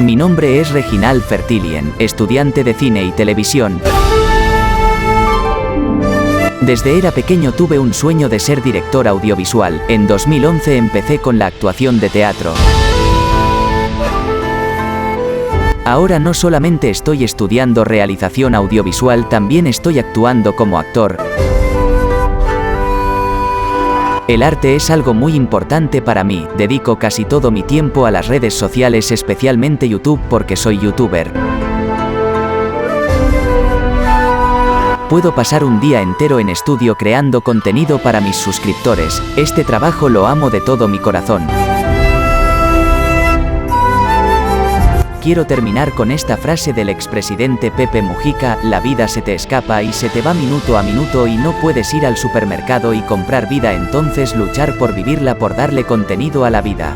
Mi nombre es Reginald Fertilien, estudiante de cine y televisión. Desde era pequeño tuve un sueño de ser director audiovisual. En 2011 empecé con la actuación de teatro. Ahora no solamente estoy estudiando realización audiovisual, también estoy actuando como actor. El arte es algo muy importante para mí. Dedico casi todo mi tiempo a las redes sociales, especialmente YouTube, porque soy youtuber. Puedo pasar un día entero en estudio creando contenido para mis suscriptores. Este trabajo lo amo de todo mi corazón. Quiero terminar con esta frase del expresidente Pepe Mujica: la vida se te escapa y se te va minuto a minuto y no puedes ir al supermercado y comprar vida, entonces luchar por vivirla, por darle contenido a la vida.